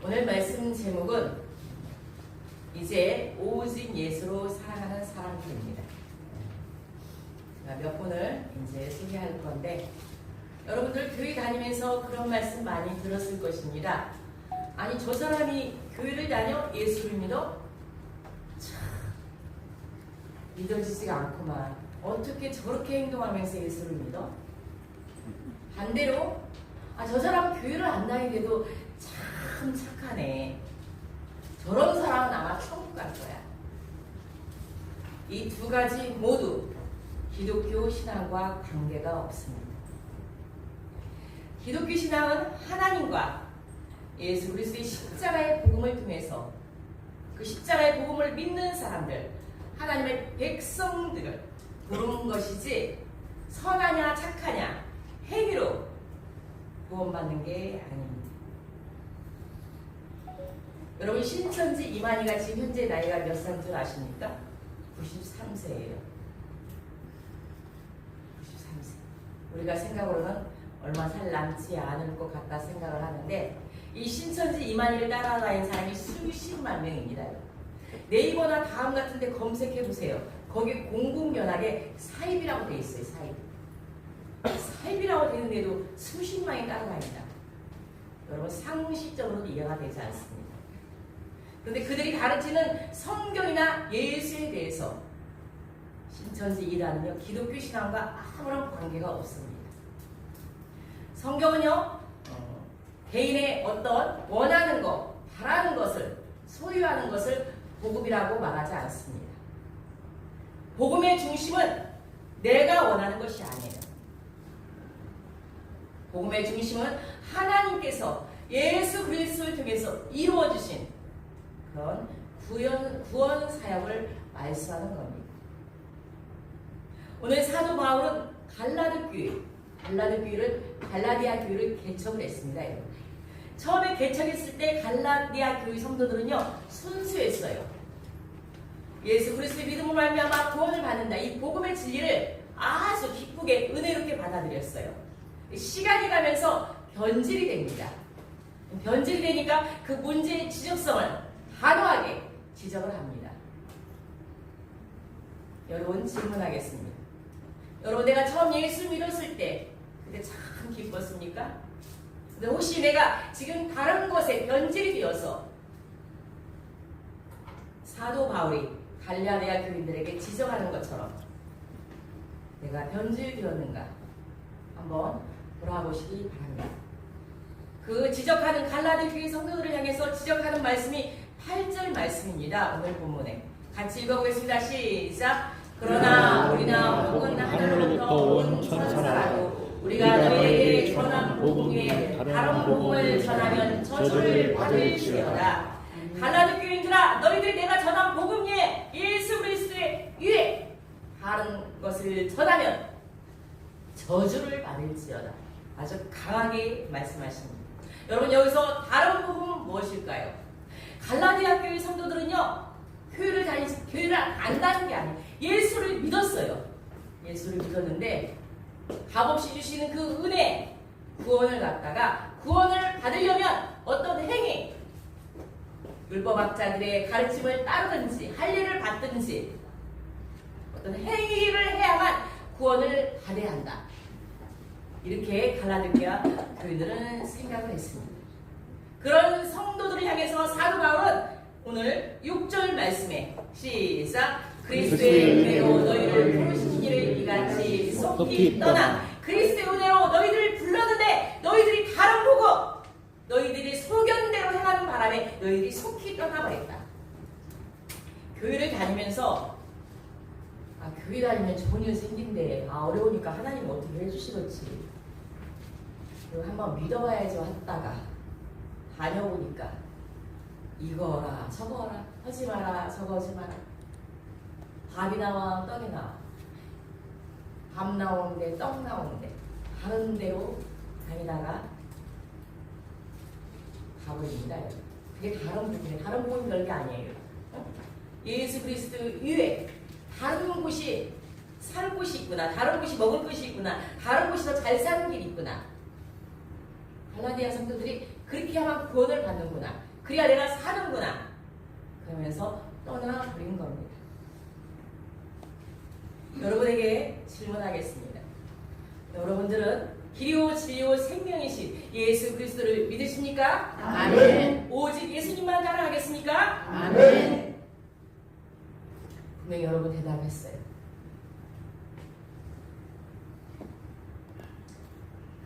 오늘 말씀 제목은 이제 오직 예수로 살아가는 사람들입니다. 제가 몇 분을 이제 소개할 건데 여러분들 교회 다니면서 그런 말씀 많이 들었을 것입니다. 아니 저 사람이 교회를 다녀 예수를 믿어? 참 믿어지지가 않구만. 어떻게 저렇게 행동하면서 예수를 믿어? 반대로 저 사람 교회를 안 다니는데도 참 착하네. 저런 사람은 아마 천국 갈 거야. 이 두 가지 모두 기독교 신앙과 관계가 없습니다. 기독교 신앙은 하나님과 예수 그리스도의 십자가의 복음을 통해서 그 십자가의 복음을 믿는 사람들, 하나님의 백성들을 부르는 것이지 선하냐 착하냐 행위로 구원받는 게 아닙니다. 여러분 신천지 이만희가 지금 현재 나이가 몇 살인 줄 아십니까? 93세예요. 93세. 우리가 생각으로는 얼마 살 남지 않을 것 같다 생각을 하는데 이 신천지 이만희를 따라다니는 사람이 수십만 명입니다. 네이버나 다음 같은 데 검색해 보세요. 거기 공공연하게 사입이라고 돼 있어요. 사입. 사입이라고 되는데도 수십만이 따라다닙니다. 여러분 상식적으로도 이해가 되지 않습니다. 그런데 그들이 가르치는 성경이나 예수에 대해서 신천지 이단은요 기독교 신앙과 아무런 관계가 없습니다. 성경은요 개인의 어떤 원하는 것, 바라는 것을, 소유하는 것을 복음이라고 말하지 않습니다. 복음의 중심은 내가 원하는 것이 아니에요. 복음의 중심은 하나님께서 예수 그리스도를 통해서 이루어주신 그런 구원 사역을 말씀하는 겁니다. 오늘 사도 바울은 갈라디아 교회를 개척을 했습니다. 처음에 개척했을 때 갈라디아 교회 성도들은요 순수했어요. 예수 그리스도의 믿음으로 말미암아 구원을 받는다. 이 복음의 진리를 아주 기쁘게 은혜롭게 받아들였어요. 시간이 가면서 변질이 됩니다. 변질이 되니까 그 문제의 지적성을 단호하게 지적을 합니다. 여러분 질문하겠습니다. 여러분 내가 처음 예수 믿었을 때 그때 참 기뻤습니까? 근데 혹시 내가 지금 다른 것에 변질이 되어서 사도 바울이 갈라디아 교인들에게 지적하는 것처럼 내가 변질되었는가 한번 돌아보시기 바랍니다. 그 지적하는 갈라디아 교회 성도들을 향해서 지적하는 말씀이 8절 말씀입니다. 오늘 본문에 같이 읽어보겠습니다. 시작. 그러나 우리나 혹은 하늘로부터 온 천사라도 우리가 너희에게 전한 복음 외에 다른 복음을 전하면 저주를 받을지어다. 갈라디아 교인들아 너희들이 내가 전한 복음 외에 예수 그리스도의 위에 다른 것을 전하면 저주를 받을지어다. 아주 강하게 말씀하십니다. 여러분 여기서 다른 복음은 무엇일까요? 갈라디아 교회 성도들은요 교회를 안 다닌 게 아니에요. 예수를 믿었어요. 예수를 믿었는데 값없이 주시는 그 은혜 구원을 갖다가 구원을 받으려면 어떤 행위 율법학자들의 가르침을 따르든지 할례를 받든지 어떤 행위를 해야만 구원을 받아야 한다. 이렇게 갈라디아 교인들은 생각을 했습니다. 그런 성도들을 향해서 사도 바울은 오늘 6절 말씀에 시작. 그리스도의 은혜로 너희를 부르신 이를 이같이 속히 떠나. 그리스도의 은혜로 너희들을 불렀는데 너희들이 다른 보고 너희들이 소견대로 행하는 바람에 너희들이 속히 떠나버렸다. 교회를 다니면서 교회 다니면 좋은 일 생긴대. 어려우니까 하나님 어떻게 해주시겠지. 그리고 한번 믿어봐야죠 했다가 다녀보니까 이거라 저거라 하지 마라 저거 하지 마라. 밥이 나와 떡이 나와. 밥 나오는데 떡 나오는데 다른 데로 다니다가 가버립니다. 그게 다른 부분이에요. 다른 부분이 별게 아니에요. 예수 그리스도 이외에 다른 곳이 살 곳이 있구나. 다른 곳이 먹을 것이 있구나. 다른 곳이 더 잘 사는 길이 있구나. 갈라디아 성도들이 그렇게 하면 구원을 받는구나. 그래야 내가 사는구나. 그러면서 떠나버린 겁니다. 여러분에게 질문하겠습니다. 여러분들은 길이요 진리요 생명이신 예수 그리스도를 믿으십니까? 아멘. 오직 예수님만 따라가겠습니까? 아멘. 분명히 여러분 대답했어요.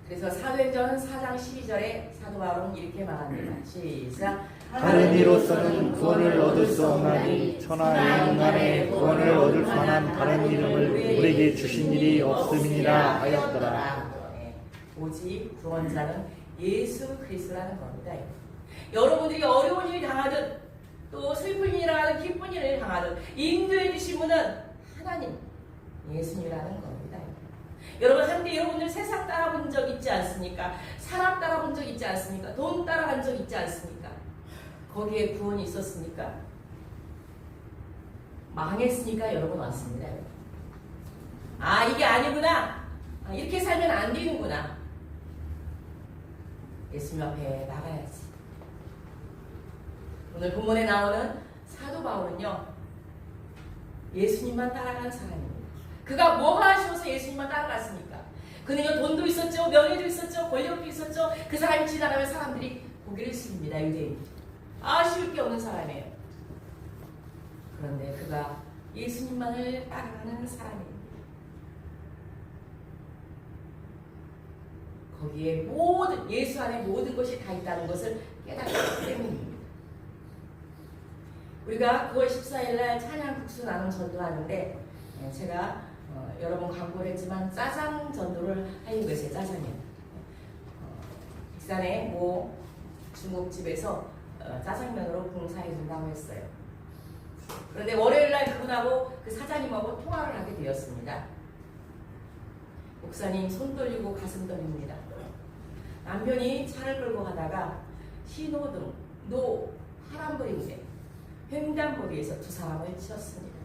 그래서 사도행전 4장 12절에 사도 바울은 이렇게 말합니다. 시작. 다른 이로서는 구원을 얻을 수 없나니 천하 영간에 구원을 얻을 만한 다른 이름을 우리에게 주신 일이 없음이니라 하였더라. 오직 구원자는 예수 그리스도라는 겁니다. 여러분들이 어려운 일을 당하든 또 슬픈 일을 하든 기쁜 일을 당하든 인도해 주신 분은 하나님 예수님이라는 겁니다. 여러분 한때 여러분들 세상 따라본 적 있지 않습니까? 사람 따라본 적 있지 않습니까? 돈 따라간 적 있지 않습니까? 거기에 구원이 있었습니까? 망했으니까 여러분 왔습니다. 아 이게 아니구나. 아, 이렇게 살면 안 되는구나. 예수님 앞에 나가야지. 오늘 본문에 나오는 사도 바울은요 예수님만 따라간 사람입니다. 그가 뭐가 아쉬워서 예수님만 따라갔습니까? 그는요 돈도 있었죠, 명예도 있었죠, 권력도 있었죠. 그 사람이 지나가면 사람들이 고개를 숙입니다. 유대인들이 아쉬울 게 없는 사람이에요. 그런데 그가 예수님만을 따라가는 사람입니다. 거기에 모든 예수 안에 모든 것이 다 있다는 것을 깨닫기 때문입니다. 우리가 9월 14일 날 찬양 국수 나눔 전도하는데 제가 여러 번 광고를 했지만 짜장 전도를 하려고 했어요. 짜장면. 익산의 모 중국집에서 짜장면으로 봉사해 준다고 했어요. 그런데 월요일 날 그분하고 그 사장님하고 통화를 하게 되었습니다. 목사님 손 떨리고 가슴 떨립니다. 남편이 차를 끌고 가다가 신호등, 노, 파란불인데 횡단보도에서 두 사람을 치었습니다.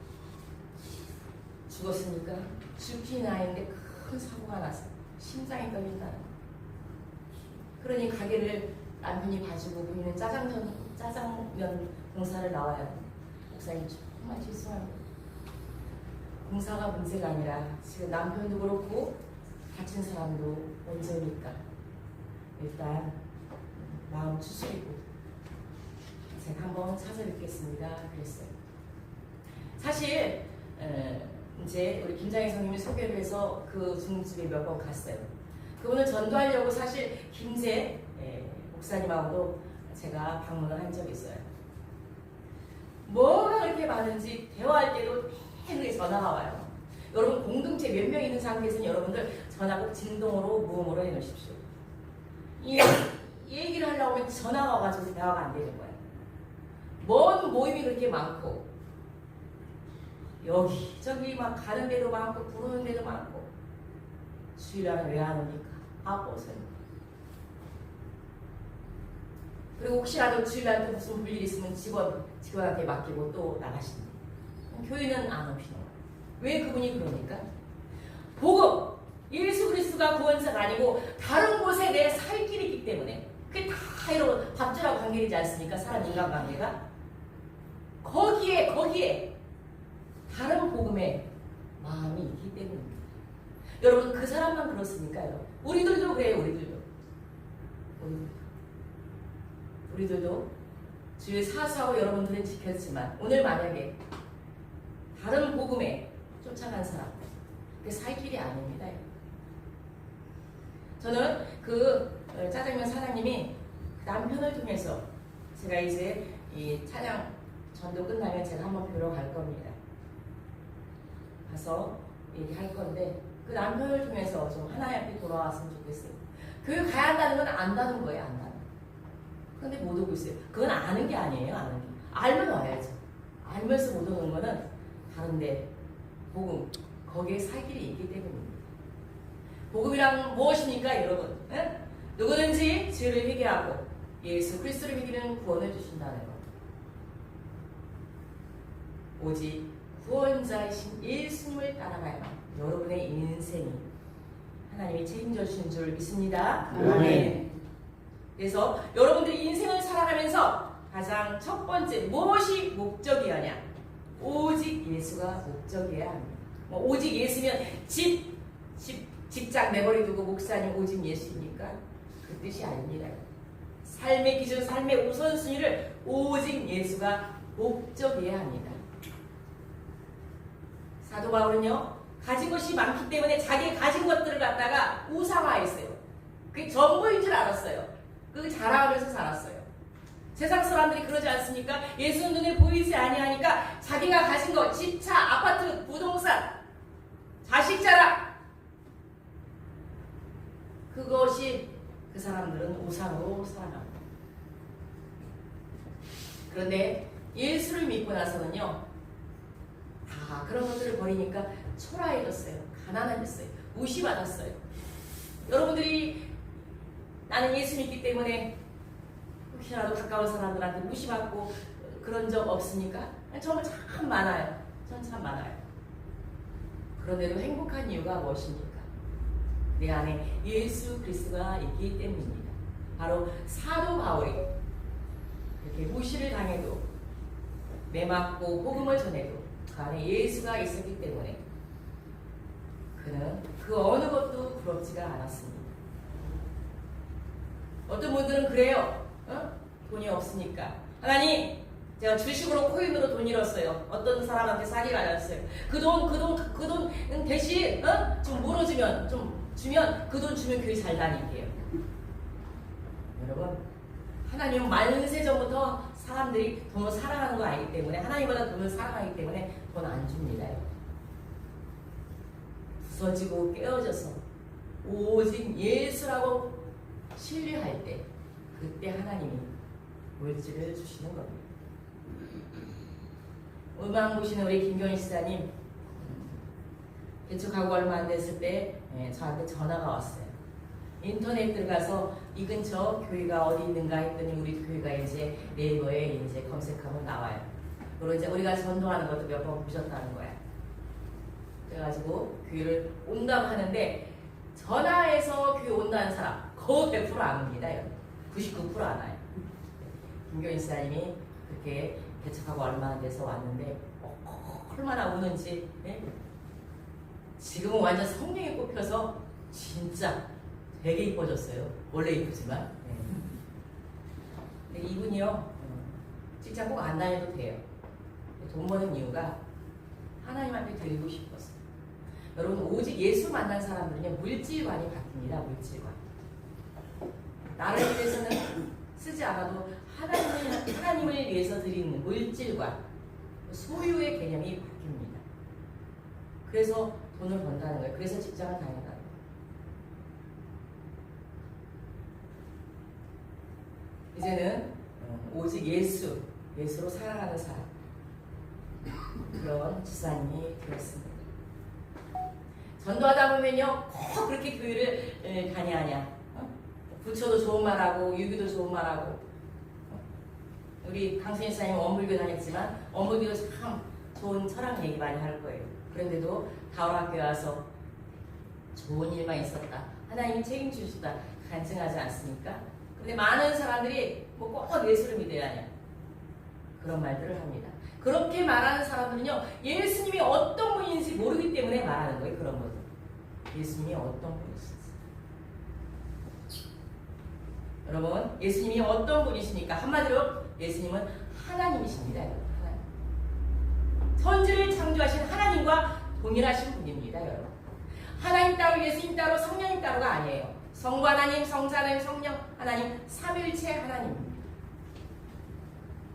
죽었으니까 죽긴 아닌데 큰 사고가 나서 심장이 떨린다는 거예요. 그러니 가게를 남편이 봐주고 보이는 짜장면 공사를 나와야 합니다. 목사님 정말 죄송합니다. 공사가 문제가 아니라 지금 남편도 그렇고 다친 사람도 문제니까 일단 마음 추스리고 제가 한번 찾아뵙겠습니다. 그랬어요. 사실 이제 우리 김장희 성님이 소개를 해서 그 중국집에 몇 번 갔어요. 그분을 전도하려고 사실 김재 목사님하고도 제가 방문을 한 적이 있어요. 뭐가 그렇게 많은지 대화할 때도 계속 전화가 와요. 여러분 공동체 몇 명 있는 상태에서는 여러분들 전화 꼭 진동으로 무음으로 해놓으십시오. 이 얘기를 하려고 하면 전화가 와가지고 대화가 안 되는 거예요. 먼 모임이 그렇게 많고 여기 저기 막 가는 데도 많고 부르는 데도 많고 주일날은 왜 안 오니까 바빠서요. 그리고 혹시라도 주일날 또 무슨 불일 있으면 직원한테 맡기고 또 나가십니다. 교회는 안 오시는 거예요. 왜 그분이 그러니까? 복음, 예수 그리스도가 구원자가 아니고 다른 곳에 내 살 길이 있기 때문에 그게 다 이런 밥줄하고 관계되지 않습니까? 사람 인간관계가 거기에 다른 복음에 마음이 있기 때문입니다. 여러분 그 사람만 그렇습니까요? 우리들도 그래요. 우리들도 주의 사수하고 여러분들은 지켰지만 오늘 만약에 다른 복음에 쫓아간 사람 그게 살 길이 아닙니다. 저는 그 짜장면 사장님이 남편을 통해서 제가 이제 이 찬양 전도 끝나면 제가 한번 뵈러 갈 겁니다. 가서 얘기할 건데 그 남편을 통해서 좀 하나님 앞에 돌아왔으면 좋겠어요. 교회 가야 한다는 건 안다는 거예요. 안다는. 그런데 못 오고 있어요. 그건 아는 게 아니에요. 아는 게. 알면 와야죠. 알면서 못 오는 거는 다른데 복음 거기에 살 길이 있기 때문입니다. 복음이란 무엇입니까 여러분? 에? 누구든지 죄를 회개하고 예수 그리스도를 믿으면 구원을 주신다는 것. 오직 구원자이신 예수님을 따라가야만 여러분의 인생이 하나님이 책임져 주신 줄 믿습니다. 아멘. 그래서 여러분들이 인생을 살아가면서 가장 첫 번째 무엇이 목적이었냐? 오직 예수가 목적이어야 합니다. 뭐 오직 예수면 직장 내버려 두고 목사님 오직 예수입니까? 그 뜻이 아닙니다. 삶의 기준, 삶의 우선순위를 오직 예수가 목적이어야 합니다. 사도 바울은요, 가진 것이 많기 때문에 자기 가진 것들을 갖다가 우상화했어요. 그게 전부인 줄 알았어요. 그 자랑하면서 살았어요. 세상 사람들이 그러지 않습니까? 예수는 눈에 보이지 아니하니까 자기가 가진 것, 집, 차, 아파트, 부동산, 자식 자랑, 그것이 그 사람들은 우상으로 살아갑니다. 그런데 예수를 믿고 나서는요, 다 그런 것들을 버리니까 초라해졌어요. 가난해졌어요. 무시받았어요. 여러분들이 나는 예수 믿기 때문에 혹시라도 가까운 사람들한테 무시받고 그런 적 없습니까? 정말 참 많아요. 전 참 많아요. 그런데도 행복한 이유가 무엇입니까? 내 안에 예수 그리스도가 있기 때문입니다. 바로 사도 바울이 이렇게 무시를 당해도 매맞고 복음을 전해도 그 안에 예수가 있었기 때문에 그는 그 어느 것도 부럽지가 않았습니다. 어떤 분들은 그래요. 돈이 없으니까 하나님, 제가 주식으로 코인으로 돈 잃었어요. 어떤 사람한테 사기 맞았어요. 그 돈 대신 좀 물어주면, 좀 주면, 그 돈 주면 교회 잘 다닐게요. 여러분, 하나님은 만세 전부터 사람들이 돈을 사랑하는 거 아니기 때문에, 하나님보다 돈을 사랑하기 때문에 돈 안 줍니다. 부서지고 깨어져서 오직 예수라고 신뢰할 때, 그때 하나님이 물질을 주시는 겁니다. 음악 보시는 우리 김경희 시사님, 개척하고 얼마 안 됐을 때 저한테 전화가 왔어요. 인터넷 들어가서 이 근처 교회가 어디 있는가 했더니 우리 교회가 이제 네이버에 이제 검색하면 나와요. 그리고 이제 우리가 전도하는 것도 몇 번 보셨다는 거야. 그래가지고 교회를 온다고 하는데, 전화해서 교회 온다는 사람 거의 100% 안 옵니다. 99% 안 와요. 김경희 시사님이 그렇게 개척하고 얼마 안 돼서 왔는데 얼마나 우는지. 지금은 완전 성령이 뽑혀서 진짜 되게 이뻐졌어요. 원래 이쁘지만. 근데 이분이요, 직장 꼭 안 다녀도 돼요. 돈 버는 이유가 하나님한테 드리고 싶었어요. 여러분, 오직 예수 만난 사람들은요, 물질관이 바뀝니다. 물질관. 나를 위해서는 쓰지 않아도 하나님을 위해서 드리는 물질관, 소유의 개념이 바뀝니다. 그래서 돈을 번다는 거예요. 그래서 직장을 다닌다는 거예요. 이제는 오직 예수로 살아가는 사람, 그런 지사님이 되었습니다. 전도하다 보면요, 꼭 그렇게 교회를 다녀하냐? 부처도 좋은 말하고 유기도 좋은 말하고, 우리 강순희 지사님은 원불교 다녔지만 원불교도 참 좋은 철학 얘기 많이 할 거예요. 그런데도 다울학교에 와서 좋은 일만 있었다, 하나님이 책임져 주셨다 간증하지 않습니까? 근데 많은 사람들이 뭐 꼭 예수를 믿어야 하냐, 그런 말들을 합니다. 그렇게 말하는 사람들은요, 예수님이 어떤 분인지 모르기 때문에 말하는 거예요. 그런 거죠. 예수님이 어떤 분이신지. 여러분, 예수님이 어떤 분이십니까? 한마디로 예수님은 하나님이십니다. 하나님. 천지를 창조하신 하나님과 동일하신 분입니다. 여러분, 하나님 따로 예수님 따로 성령님 따로가 아니에요. 성부 하나님, 성자 하나님, 성령 하나님, 삼일체 하나님입니다.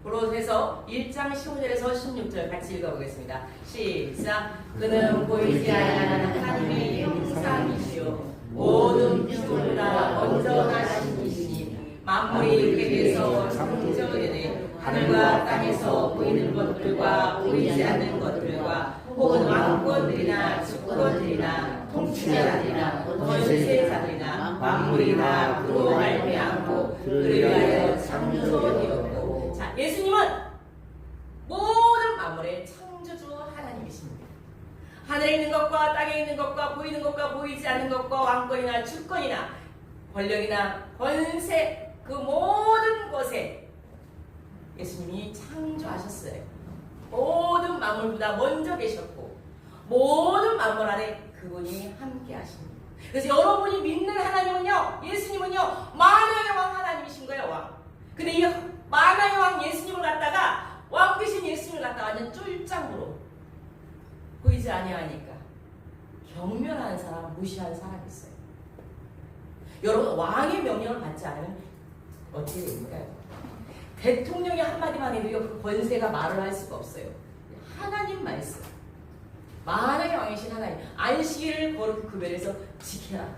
그래서 1장 15절에서 16절 같이 읽어보겠습니다. 시작. 그는 보이지 아니하는 하나님의 형상이시요 모든 피조물보다 먼저 나신 이시니 만물이 이르게 돼서 창조되되 하늘과 땅에서 보이는 것들과 보이지 않는 것들과 혹은 왕권들이나 주권들이나 통치자들이나 권세자들이나 만물이나 그로 말미암고 그를 위하여 창조되었고. 자, 예수님은 모든 만물의 창조주 하나님이십니다. 하늘에 있는 것과 땅에 있는 것과 보이는 것과 보이지 않는 것과 왕권이나 주권이나 권력이나 권세, 그 모든 것에 예수님이 창조하셨어요. 모든 만물보다 먼저 계셨고 모든 만물 안에 그분이 함께 하십니다. 그래서 여러분이 믿는 하나님은요, 예수님은요, 만왕의 왕 하나님이신 거예요, 왕. 근데 이 만왕의 왕 예수님을 갖다가, 왕 되신 예수님을 갖다가 완전 쫄짱으로 보이지 아니하니까 경멸하는 사람, 무시하는 사람이 있어요. 여러분, 왕의 명령을 받지 않으면 어떻게 됩니까? 대통령이 한마디만 해도요, 그 권세가 말을 할 수가 없어요. 하나님 말씀, 만왕의 왕이신 하나님, 안식일을 거룩히 구별해서 지켜라.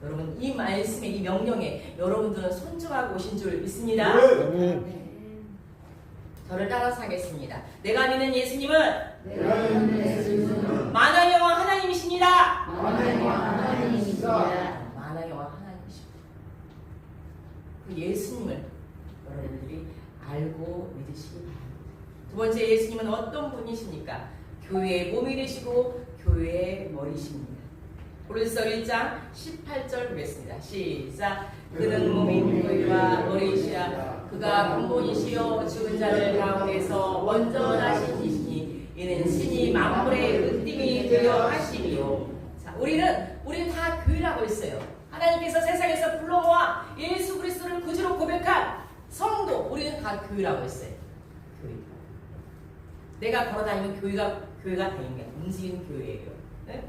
여러분, 이 말씀에, 이 명령에 여러분들은 순종하고 오신 줄 믿습니다. 저를 따라서 하겠습니다. 내가 믿는 예수님은 만왕의 왕 하나님이십니다. 만왕의 왕 하나님이십니다. 만왕의 왕 하나님이십니다. 그 예수님을 여러분들이 알고 믿으시기 바랍니다. 두 번째, 예수님은 어떤 분이십니까? 교회의 몸이 되시고 교회의 머리십니다. 고린도서 1장 18절 보겠습니다. 시작. 그는 몸인 교회와 머리이시라. 그가 근본이시요 죽은 자를 가운데서 먼저 나신 이시니 이는 신이 만물의 으뜸이 되려 하시리요. 자, 우리는 다 교회라고 했어요. 하나님께서 세상에서 불러 모아 예수 그리스도를 구주로 고백한 성도, 우리는 다 교회라고 했어요. 교회. 내가 걸어다니는 교회가 되는 움직이는 교회예요. 네?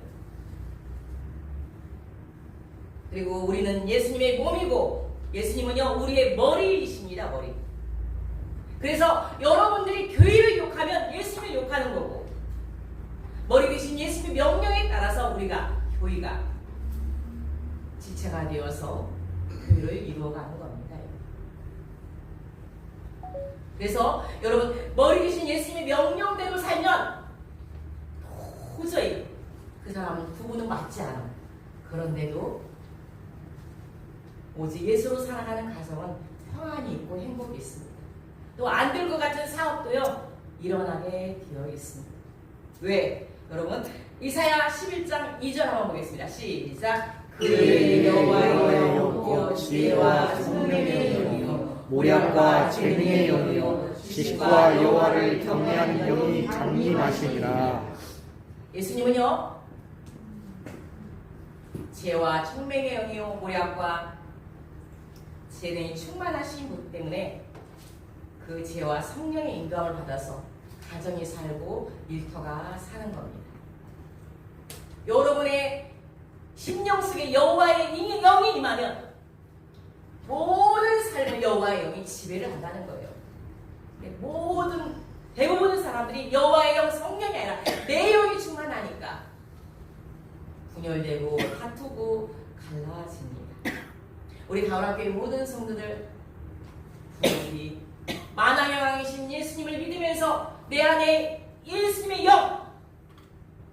그리고 우리는 예수님의 몸이고 예수님은요, 우리의 머리이십니다. 머리. 그래서 여러분들이 교회를 욕하면 예수님을 욕하는 거고, 머리 대신 예수님의 명령에 따라서 우리가 교회가 지체가 되어서 교회를 이루어가는 겁니다. 그래서 여러분, 머리 대신 예수님의 명령대로 살면 도저히 그 사람은 구분은 맞지 않아. 그런데도 오직 예수로 살아가는 가정은 평안이 있고 행복이 있습니다. 또 안 될 것 같은 사업도요, 일어나게 되어 있습니다. 왜? 여러분, 이사야 11장 2절 한번 보겠습니다. 시작. 그의 여호와의 영이요 지혜와 성령의 영이요 모략과 재능의 영이요 지식과 여호와를 경외하는 영이 장림하시니라. 예수님은요, 지혜와 총명의 영이요 모략과 재능이 충만하신 분 때문에 그 지혜와 성령의 인도함을 받아서 가정이 살고 일터가 사는 겁니다. 여러분의 심령 속에 여호와의 영이 임하면 모든 삶을 여호와의 영이 지배를 한다는 거예요. 대부분의 사람들이 여호와의 영, 성령이 아니라 내 영이 충만하니까 분열되고 다투고 갈라집니다. 우리 가을학교의 모든 성도들, 부모들이 만왕의 왕이신 예수님을 믿으면서 내 안에 예수님의 영,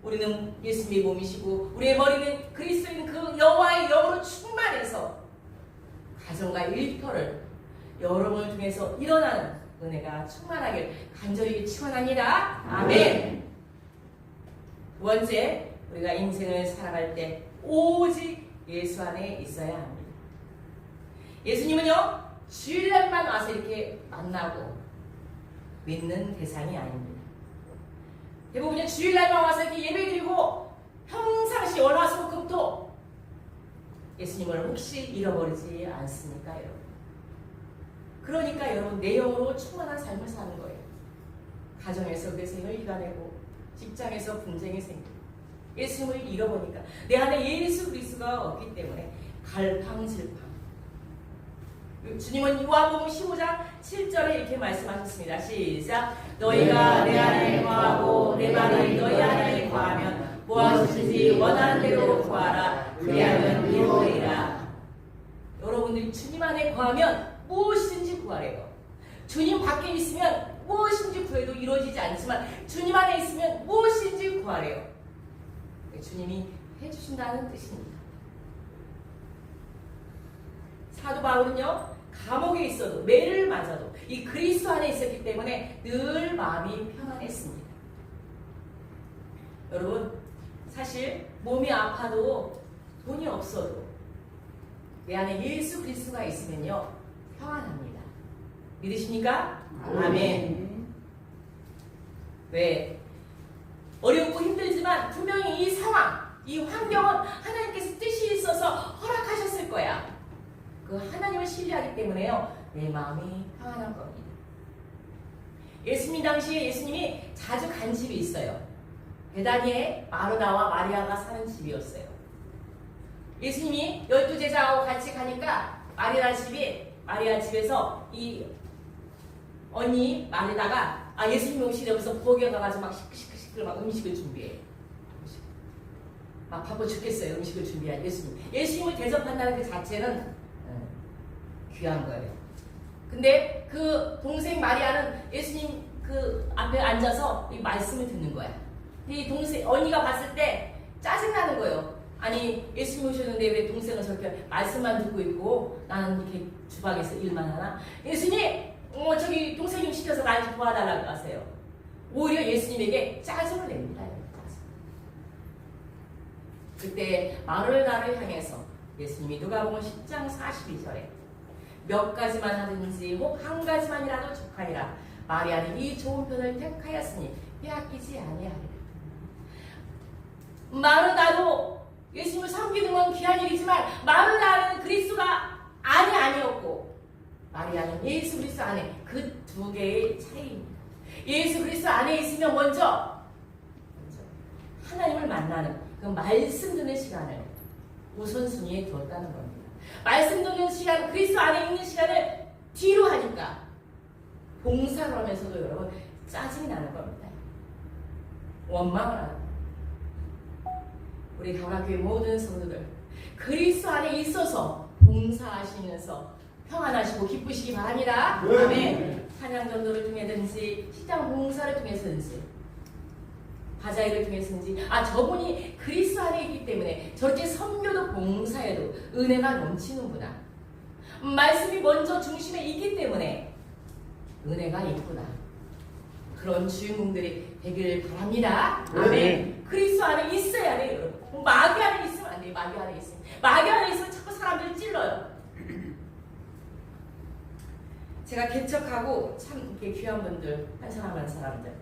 우리는 예수님의 몸이시고 우리의 머리는 그리스도인 그 여호와의 영으로 충만해서 가정과 일터를 여러분을 통해서 일어나는 은혜가 충만하길 간절히 축원합니다. 아멘. 두 번째, 우리가 인생을 살아갈 때 오직 예수 안에 있어야 합니다. 예수님은요, 주일날만 와서 이렇게 만나고 믿는 대상이 아닙니다. 대부분 주일날만 와서 이렇게 예배드리고 평상시 월화수목금토 예수님을 혹시 잃어버리지 않습니까, 여러분? 그러니까 여러분, 내 영으로 충만한 삶을 사는 거예요. 가정에서 내생을 이겨내고 직장에서 분쟁이 생기고 예수님을 잃어보니까 내 안에 예수 그리스도가 없기 때문에 갈팡질팡. 주님은 요한복음 15장 7절에 이렇게 말씀하셨습니다. 시작. 너희가 내 안에 거하고 내 말이 너희 안에 거하면 무엇이든지 원하는 대로 구하라. 그리하면 이루리라. 여러분들이 주님 안에 거하면 무엇이든지 구하래요. 주님 밖에 있으면 무엇인지 구해도 이루어지지 않지만 주님 안에 있으면 무엇인지 구하래요. 주님이 해주신다는 뜻입니다. 사도 바울은요, 감옥에 있어도 매를 맞아도 이 그리스도 안에 있었기 때문에 늘 마음이 편안했습니다. 여러분, 사실 몸이 아파도 돈이 없어도 내 안에 예수 그리스도가 있으면요, 평안합니다. 믿으십니까? 아멘. 왜? 어렵고 힘들지만 분명히 이 상황, 이 환경은 하나님께서 뜻이 있어서 허락하셨을 거야. 그 하나님을 신뢰하기 때문에요. 내 마음이 평안한 겁니다. 예수님 당시에 예수님이 자주 간 집이 있어요. 베다니에 마르다와 마리아가 사는 집이었어요. 예수님이 12제자하고 같이 가니까 마리아 집에서 이 언니 마르다가 예수님이 오시려면서 부엌에 가가지고 막 시끌시끌 막 음식을 준비해. 막 바빠 죽겠어요. 음식을 준비할 예수님을 대접한다는 그 자체는 귀한 거예요. 근데 그 동생 마리아는 예수님 그 앞에 앉아서 이 말씀을 듣는 거야. 이 동생 언니가 봤을 때 짜증나는 거예요. 아니 예수님 오셨는데 왜 동생은 저렇게 말씀만 듣고 있고 나는 이렇게 주방에서 일만 하나? 예수님 저기 동생님 시켜서 날 좀 도와달라고 하세요. 오히려 예수님에게 짜증을 냅니다. 그때 마르다를 향해서 예수님이 누가복음 10장 42절에 몇 가지만 하든지 혹 한 가지만이라도 족하니라. 마리아는 이 좋은 편을 택하였으니 빼앗기지 아니하리라. 마르다도 예수님을 섬기는 건 귀한 일이지만 마르다는 그리스도가 아니었고 마리아는 예수 그리스도 안에 그 두 개의 차이입니다. 예수 그리스도 안에 있으면 먼저 하나님을 만나는 그 말씀 듣는 시간을 우선순위에 두었다는 겁니다. 말씀 듣는 시간, 그리스도 안에 있는 시간을 뒤로 하니까 봉사를 하면서도 여러분 짜증이 나는 겁니다. 원망을 하는 겁니다. 우리 가락교회 모든 성도들 그리스도 안에 있어서 봉사하시면서 평안하시고 기쁘시기 바랍니다. 아멘. 찬양 전도를 통해든지 식당 봉사를 통해서든지 바자회를 통해서든지 저분이 그리스도 안에 있기 때문에 저렇게 선교도 봉사에도 은혜가 넘치는구나. 말씀이 먼저 중심에 있기 때문에 은혜가 있구나. 그런 주인공들이 되길 바랍니다. 아멘. 그리스도 안에 있어야 돼요, 여러분. 마귀 안에 있으면 안 돼요. 마귀 안에 있으면. 마귀 안에 있으면 자꾸 사람들을 찔러요. 제가 개척하고 참 이렇게 귀한 분들, 한사람한 사람들,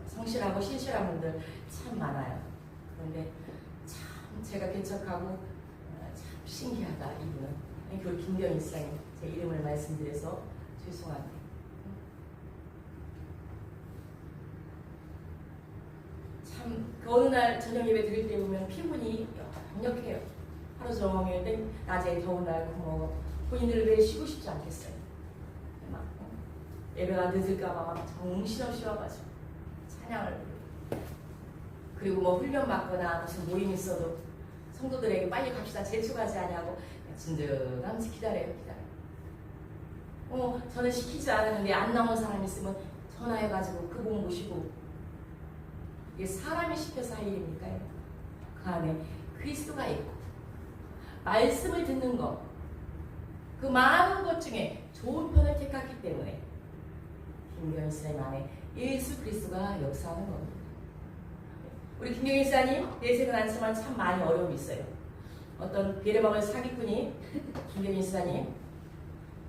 성실하고 신실한 분들 참 많아요. 그런데 참 제가 개척하고 참 신기하다 이분은. 그 김경희 시장님 제 이름을 말씀드려서 죄송합니다. 참 그 어느 날 저녁 예배 드릴 때 보면 피곤이 역력해요. 하루 종일 낮에 더운 날 본인들 왜 쉬고 싶지 않겠어요. 막 예배가 늦을까봐 막 정신없이 와가지고 찬양을 부르고 그리고 훈련 받거나 무슨 모임 있어도 성도들에게 빨리 갑시다 재촉하지 않냐고 진득함치 기다려요. 저는 시키지 않았는데 안 나온 사람 있으면 전화해가지고 그분 모시고 이게 사람이 시켜서 할 일입니까요? 그 안에 그리스도가 있고 말씀을 듣는 것, 그 많은 것 중에 좋은 편을 택했기 때문에 김경희 씨님 안에 예수 그리스도가 역사하는 겁니다. 우리 김경희 씨님 내색은 않지만 참 많이 어려움이 있어요. 어떤 베레방을 사기꾼이 김경희 씨님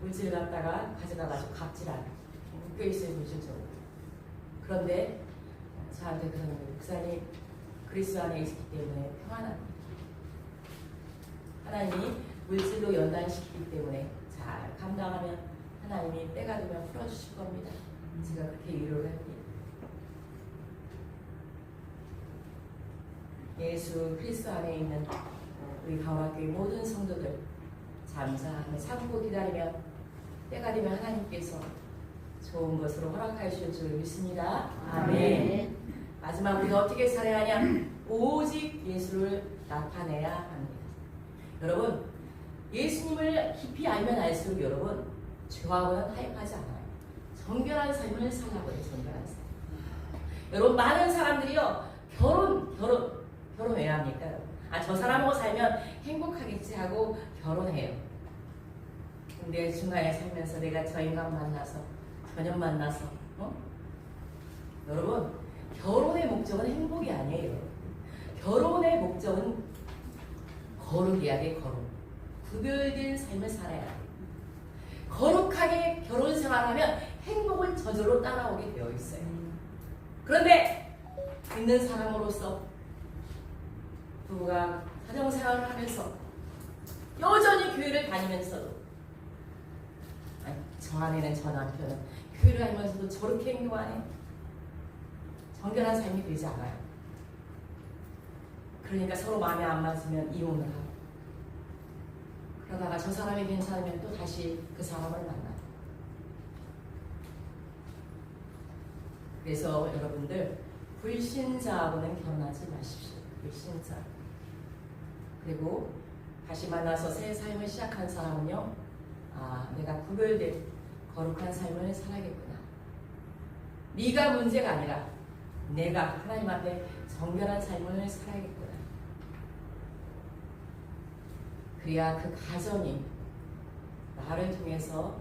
물질을 갖다가 가져가가지고 갑질하는 꽤 있어요. 물질적으로. 그런데 저한테 그러는 거예요. 목사님 그리스도 안에 있기 때문에 평안합니다. 하나님이 물질로 연단시키기 때문에 잘 감당하면 하나님이 때가 되면 풀어주실 겁니다. 제가 그렇게 위로를 합니다. 예수 그리스도 안에 있는 우리 가와교회 모든 성도들 잠잠히 참고 기다리면 때가 되면 하나님께서 좋은 것으로 허락해 주실 줄 믿습니다. 아멘. 마지막 우리가 어떻게 살아야 하냐? 오직 예수를 나타내야 합니다. 여러분 예수님을 깊이 알면 알수록 여러분 죄와는 타협하지 않아요. 정결한 삶을 살라고 해요. 정결한 삶. 여러분 많은 사람들이요 결혼 왜 합니까? 저 사람하고 살면 행복하겠지 하고 결혼해요. 근데 중간에 살면서 내가 저 인간 만나서 저년 만나서 여러분 결혼의 목적은 행복이 아니에요. 결혼의 목적은 거룩이야 돼. 거룩. 구별된 삶을 살아야 돼. 거룩하게 결혼 생활 생활하면 행복은 저절로 따라오게 되어 있어요. 그런데 믿는 사람으로서 부부가 가정생활을 하면서 여전히 교회를 다니면서도 아니, 저 안에는 저 남편은 교회를 다니면서도 저렇게 행동하네. 정결한 삶이 되지 않아요. 그러니까 서로 마음에 안 맞으면 이혼을 하고 그러다가 저 사람이 괜찮으면 또 다시 그 사람을 만나요. 그래서 여러분들 불신자하고는 결혼하지 마십시오. 불신자. 그리고 다시 만나서 새 삶을 시작한 사람은요, 내가 구별된 거룩한 삶을 살아야겠구나. 네가 문제가 아니라 내가 하나님 앞에 정결한 삶을 살아야겠구나. 그래야 그 가정이 나를 통해서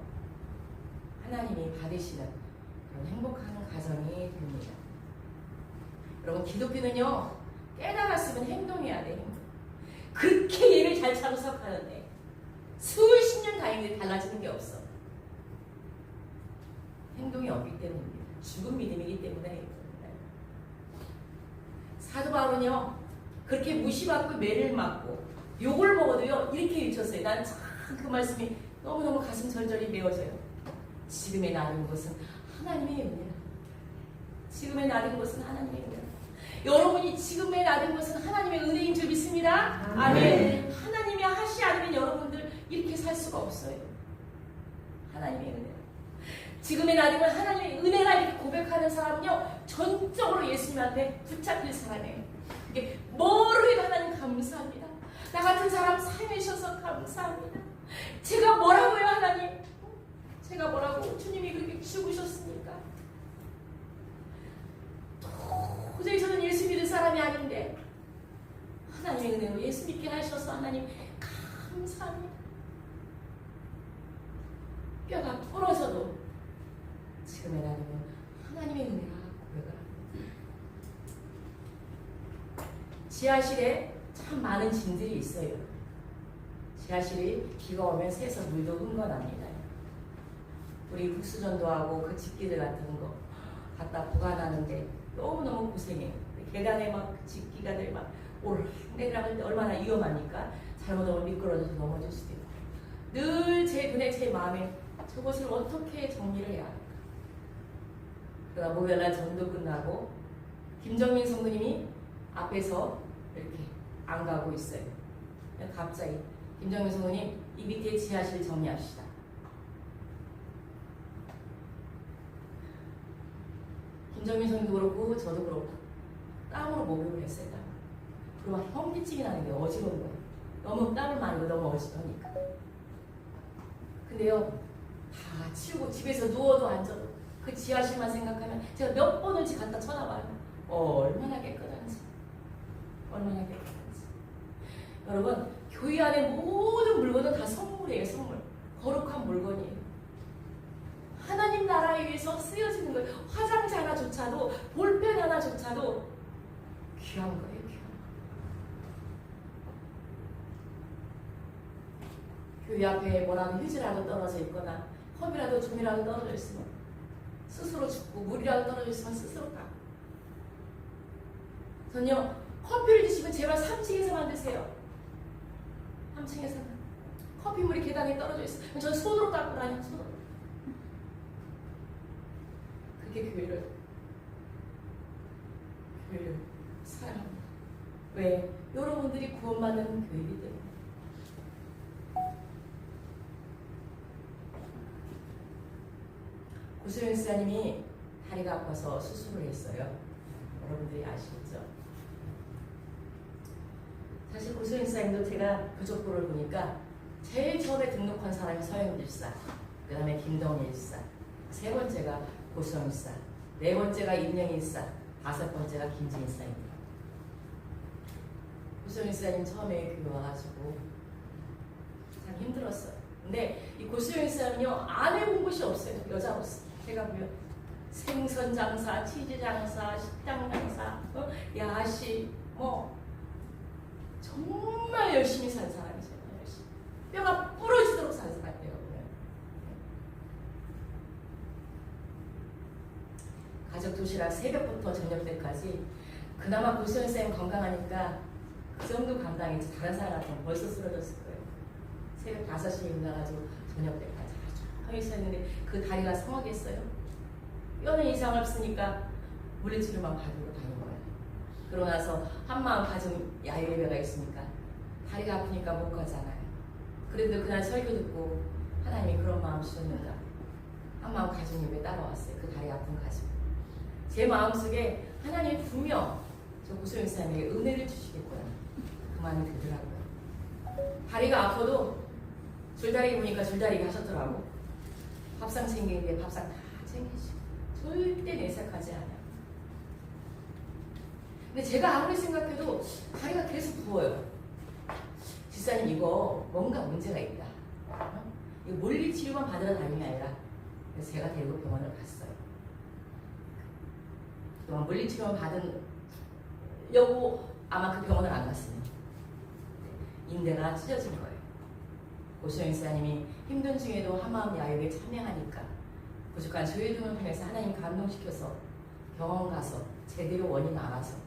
하나님이 받으시는 그런 행복한 가정이 됩니다. 여러분, 기독교는요, 깨달았으면 행동해야 돼. 그렇게 얘를 잘 참석하는데 수십 년 다니는데 달라지는 게 없어. 행동이 없기 때문입니다. 죽은 믿음이기 때문에. 사도 바울은요, 그렇게 무시받고 매를 맞고 욕을 먹어도요 이렇게 외쳤어요. 난 참 그 말씀이 너무너무 가슴 절절히 메워져요. 지금의 나는 것은 하나님의 은혜라. 지금의 나는 것은 하나님의 은혜라. 여러분이 지금의 나는 것은 하나님의 은혜인 줄 믿습니다. 아멘. 하나님이 하시 않으면 여러분들 이렇게 살 수가 없어요. 하나님의 은혜. 지금의 나는 건 하나님의 은혜라 이렇게 고백하는 사람은요 전적으로 예수님 앞에 붙잡힐 사람이에요. 이게 뭐로 해도 하나님 감사합니다. 나 같은 사람 살리셔서 감사합니다. 제가 뭐라고요 하나님? 제가 뭐라고? 주님이 그렇게 죽으셨으니까. 도저히 저는 예수 믿을 사람이 아닌데 하나님의 은혜로 예수 믿게 하셔서 하나님 감사합니다. 뼈가 부러져도 지금의 나는 하나님의 은혜라 고백을 합니다. 지하실에 참 많은 짐들이 있어요. 지하실이 비가 오면 새서 물도 흥건합니다. 우리 국수전도 하고 그 집기들 같은 거 갖다 보관하는데 너무너무 고생해요. 계단에 막 집기가들 막 내려갈 때 얼마나 위험하니까 잘못하면 미끄러져서 넘어질 수도 있고 늘 제 눈에 제 마음에 저것을 어떻게 정리를 해야 할까. 그러다 목요일날 전도 끝나고 김정민 성도님이 앞에서 이렇게 안 가고 있어요. 갑자기 김정민 성도님 이 밑에 지하실 정리합시다. 김정민 성도도 그렇고 저도 그렇고 땀으로 목욕을 했어요. 그리고 막 현기증이 나는 게 어지러운 거예요. 너무 땀을 많이 너무 어지러우니까. 근데요 다 치우고 집에서 누워도 앉아도 그 지하실만 생각하면 제가 몇 번을지 갖다 쳐다봐요. 얼마나 깨끗한지. 얼마나 깨끗한지. 여러분 교회 안에 모든 물건은 다 선물이에요. 선물. 거룩한 물건이에요. 하나님 나라에 위해서 쓰여지는 거예요. 화장지 하나조차도 볼펜 하나조차도 귀한 거예요. 귀한 거. 교회 앞에 뭐라도 휴지라도 떨어져 있거나 컵이라도 종이라도 떨어져 있으면 스스로 죽고 물이라도 떨어져 있으면 스스로 가. 전요 커피를 드시면 제발 3층에서만 드세요. 3층에서만. 커피물이 계단에 떨어져 있어요. 저는 손으로 닦고 다녀요. 손으로. 그게 교회를 사랑합니다. 왜? 여러분들이 구원받는 교회이기 때문에. 고소영 목사님이 다리가 아파서 수술을 했어요. 여러분들이 아시겠죠? 사실 고소영 목사님도 제가 부족부를 보니까 제일 처음에 등록한 사람이 서영길사, 그 다음에 김동일사, 세 번째가 고소영일사, 네 번째가 임영일사, 다섯 번째가 김진일사입니다. 고소영일사님 처음에 교회 와가지고 참 힘들었어요. 근데 이 고소영일사님은요 안 해본 곳이 없어요. 여자로서. 제가 보면 생선 장사, 치즈 장사, 식당 장사, 야식, 정말 열심히 산 사람이세요. 열심히. 뼈가 부러지도록 산 사람이에요. 가족 도시락 새벽부터 저녁 때까지 그나마 고수연쌤 건강하니까 그 정도 감당했지 다른 사람 같으면 벌써 쓰러졌을 거예요. 새벽 5시에 일어나가지고 저녁 때까지 아주 있었는데 그 다리가 성하겠어요? 뼈는 이상 없으니까 물리치료만 받으러 다닌 거예요. 그러고 나서 한마음 가정 야유 예배가 있으니까 다리가 아프니까 못 가잖아요. 그런데 그날 설교 듣고 하나님이 그런 마음 주셨는가 한마음 가정 예배 따라왔어요. 그 다리 아픈 가정. 제 마음속에 하나님이 분명 저 고소영 사람에게 은혜를 주시겠구나 그 마음이 들더라고요. 다리가 아파도 줄다리기 보니까 줄다리기 하셨더라고. 밥상 챙기는데 밥상 다 챙기시고 절대 내색하지 않아요. 근데 제가 아무리 생각해도 다리가 계속 부어요. 집사님 이거 뭔가 문제가 있다. 이거 물리치료만 받으러 다니는 게 아니라 그래서 제가 데리고 병원을 갔어요. 그동안 물리치료만 받으려고 아마 그 병원을 안 갔으면 인대가 찢어진 거예요. 고시영 이사님이 힘든 중에도 한마음 야유에 참여하니까 부족한 저희 등을 통해서 하나님 감동시켜서 병원 가서 제대로 원인 알아서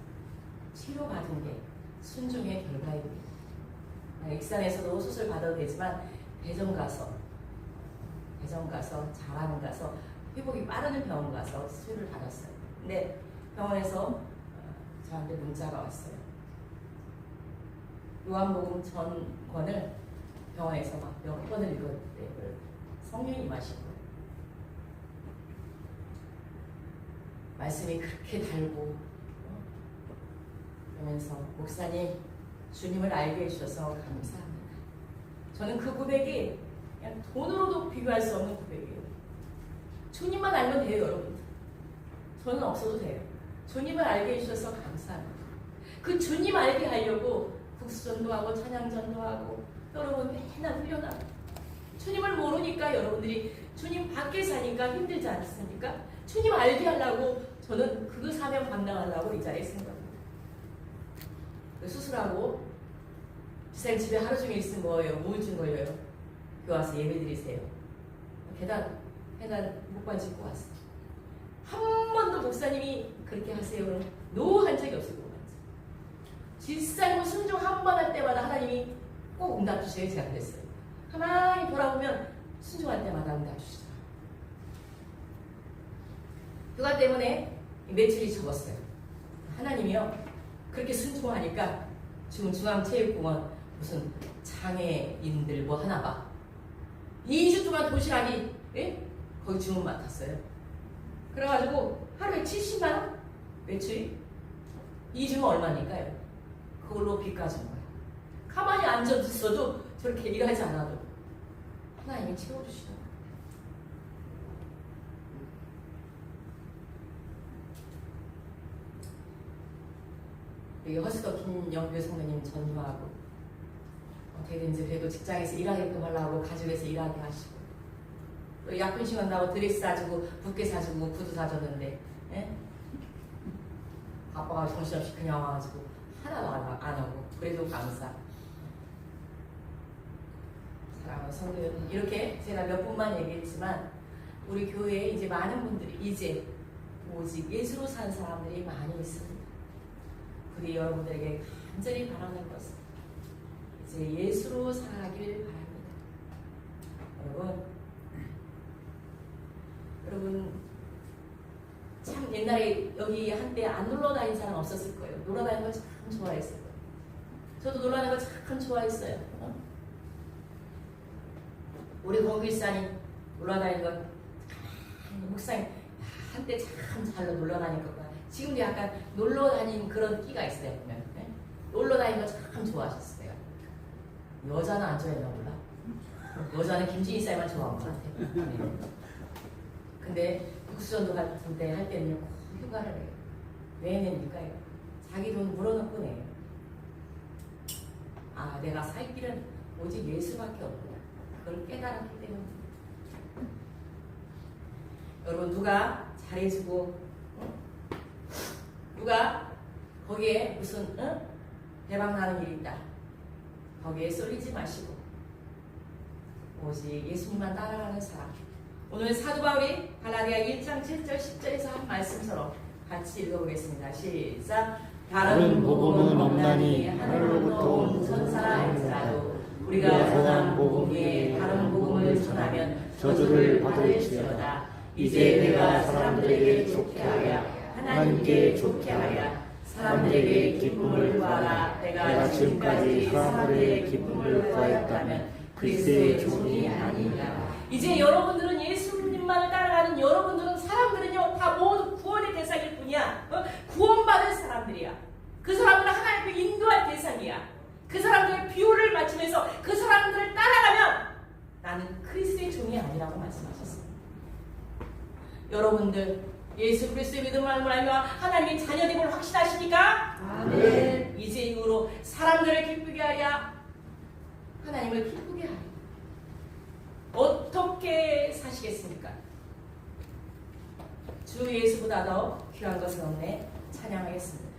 치료받은 게 순종의 결과입니다. 익산에서도 수술 받아도 되지만 대전 가서 잘하는 가서 회복이 빠르는 병원 가서 수술을 받았어요. 근데 병원에서 저한테 문자가 왔어요. 요한복음 전권을 병원에서 막 몇 번을 읽었는데 성령이 임하신 거예요. 말씀이 그렇게 달고 그러면서 목사님 주님을 알게 해주셔서 감사합니다. 저는 그 고백이 그냥 돈으로도 비교할 수 없는 고백이에요. 주님만 알면 돼요, 여러분. 저는 없어도 돼요. 주님을 알게 해주셔서 감사합니다. 그 주님 알게 하려고 국수전도 하고 찬양전도 하고 여러분 맨날 훈련하고 주님을 모르니까 여러분들이 주님 밖에 사니까 힘들지 않습니까? 주님 알게 하려고 저는 그 사명 감당하려고 이 자리에 쓴 겁니다. 수술하고 지사님 집에 하루 종일 있으면 뭐예요? 우울증 걸려요. 교회 와서 예배 드리세요. 계단 목반 짚고 왔어요. 한 번도 목사님이 그렇게 하세요. 노 한 적이 없을 것 같아요. 지사님은 순종 한 번 할 때마다 하나님이 꼭 응답 주세요. 제가 그랬어요. 가만히 돌아보면 순종할 때마다 응답 주시더라고요. 그것 때문에 매출이 적었어요. 하나님이요. 그렇게 순종하니까 지금 중앙체육공원 무슨 장애인들 뭐 하나 봐. 2주 동안 도시락이 거기 주문 맡았어요. 그래가지고 하루에 70만원? 매출이? 2주면 얼마니까요? 그걸로 빚 가진 거예요. 가만히 앉아있어도 저렇게 일하지 않아도 하나님이 채워주시더라고요. 여기 허스더 김영규 선배님 전도하고 어떻게 된지 그래도 직장에서 일하게끔 하려고 가족에서 일하게 하시고 또 약분 시간다고 드레스 사주고 붓게 사주고 구두 사줬는데 아빠가 정신없이 그냥 와가지고 하나도 안 하고 그래도 감사. 사랑하는 성도 여러분, 이렇게 제가 몇 분만 얘기했지만 우리 교회에 이제 많은 분들이 이제 오직 예수로 산 사람들이 많이 있습니다. 그리 여러분들에게 간절히 바라는 것은 이제 예수로 살아가길 바랍니다. 여러분 참 옛날에 여기 한때 안 놀러 다니는 사람 없었을 거예요. 놀러 다니는 걸 참 좋아했을 거예요. 저도 놀러 다니는 걸 참 좋아했어요. 우리 공길사님 놀러 다니는 건 목사님 한때 참 잘 놀러 다닐 것 같아요. 지금도 약간 놀러 다니는 그런 끼가 있어요. 보면 놀러 다니는 거 참 좋아하셨어요. 여자는 안 좋아했나 몰라. 여자는 김진희 쌀만 좋아한 것 같아요. 근데 국수전도 같은 데 할 때는 꼭 휴가를 해요. 왜 냅니까요? 자기 돈 물어놓고 내요. 아, 내가 살 길은 오직 예수밖에 없구나. 그걸 깨달았기 때문에. 여러분 누가 잘해주고 누가 거기에 무슨 대박 나는 일이 있다. 거기에 쏠리지 마시고 오직 예수님만 따라가는 사람, 오늘 사도 바울이 갈라디아 1장 7절 10절에서 한 말씀처럼 같이 읽어보겠습니다. 시작. 다른 복음은 없나니 하늘로부터 온 천사라 할지라도 우리가 전한 복음 위에 다른 복음을 전하면 저주를 받을지어다. 이제 내가 사람들에게 좋게 하여 하나님께 좋게 하여 사람들에게 기쁨을 구하라. 내가 지금까지 사람들의 기쁨을 구하였다면 그리스도의 종이 아니니라. 이제 여러분들은 예수님만을 따라가는 여러분들은 사람들은요 다 모두 구원의 대상일 뿐이야. 구원받은 사람들이야. 그 사람들은 하나님께 인도할 대상이야. 그 사람들의 비유를 맞추면서 그 사람들을 따라가면 나는 그리스도의 종이 아니라고 말씀하셨어요. 여러분들 예수 그리스도의 믿음을 알며 하나님의 자녀됨을 확신하십니까? 아멘. 이제 이후로 사람들을 기쁘게 하여 하나님을 기쁘게 하여 어떻게 사시겠습니까? 주 예수보다 더 귀한 것은 없네. 찬양하겠습니다.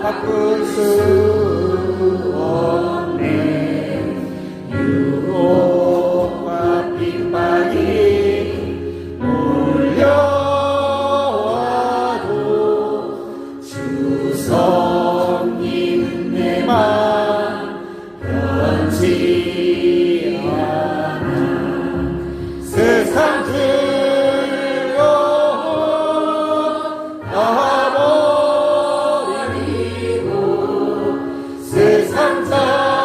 바꿀 수 없네. 유혹과 핍박이 몰려와도 주 섭리는 내 맘 변치 않아. 세상 세상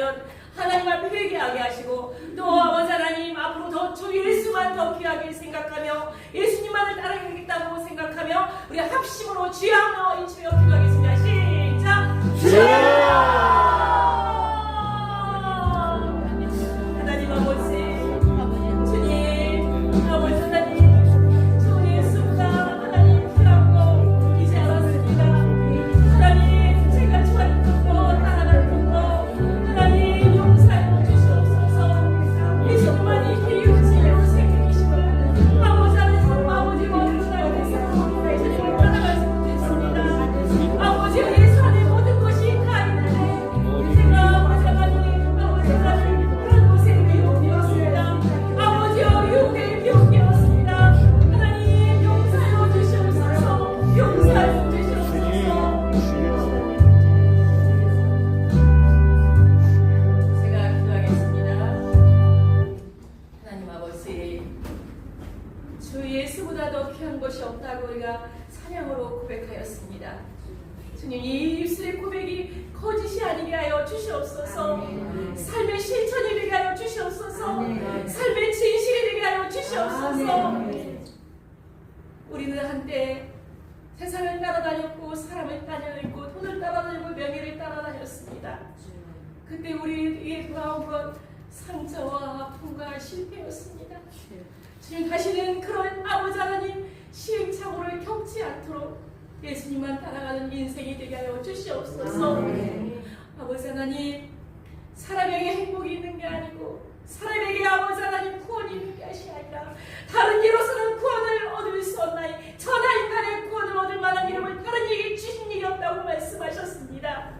있다면 하나님 앞에 회개하게 하시고 또 아버지 하나님 앞으로 더 주 예수만 더 귀하게 생각하며 예수님만을 따라가겠다고 생각하며 우리 합심으로 주여 한번 인치며 기도하겠습니다. 시작! 주여! 하나님 아버지 주님 아버지 하나님 주 예수가 하나님 귀한 거 이제 알았습니다. 하나님 제가 좋아했던 거 따라갔던 거 하나님 용서해 주시옵소서. 예수님만이 비우시고 생기시고 아버지 하나님 아버지 모든 나라에서 주님을 따라가지 못했습니다. 아버지 예수 안에 모든 것이 다 있는데 제가 아버지 하나님 그런 곳에 미혹되었습니다. 아버지여 유혹에 미혹되었습니다. 하나님 용서해 주시옵소서. 용서해 주시옵소서. 제가 기도하겠습니다. 하나님 아버지 주 예수보다 더 귀한 것이 없다고 우리가 찬양으로 고백하였습니다. 주님 이 입술의 고백이 거짓이 아니게 하여 주시옵소서. 삶의 실천이 되게 하여 주시옵소서. 삶의 진실이 되게 하여 주시옵소서. 우리는 한때 세상을 따라다녔고 사람을 따라다녔고 돈을 따라다니고 명예를 따라다녔습니다. 그때 우리에게 돌아온 건 상처와 아픔과 실패였습니다. 주님 다시는 그런 아버지 하나님 시행착오를 겪지 않도록 예수님만 따라가는 인생이 되게 하여 주시옵소서. 아버지 하나님 사람에게 행복이 있는 게 아니고 사람에게 아버지 하나님 구원이 있는 것이 아니라 다른 이로서는 구원을 얻을 수 없나니 천하 인간의 구원을 얻을 만한 이름을 다른 이에게 주신 일이 없다고 말씀하셨습니다.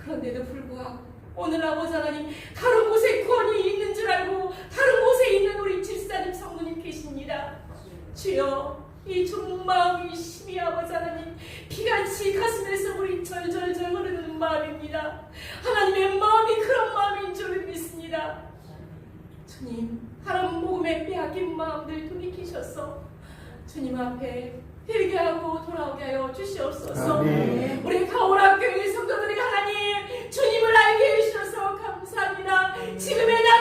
그런데도 불구하고 오늘 아버지 하나님 다른 곳에 구원이 있는 줄 알고 다른 곳에 있는 우리 집사님 성도님 계십니다. 주여 이 좁은 마음이 심히 아버지 하나님 피같이 가슴에서 우리 절절절 흐르는 마음입니다. 하나님의 마음이 그런 마음인 줄 믿습니다. 주님 하나님 복음에 빼앗긴 마음들 돌이키셔서 주님 앞에 회개하고 돌아오게 하여 주시옵소서. 아멘. 우리 가오라 교회 성도들이 하나님 주님을 알게 해주셔서 감사합니다. 지금의 날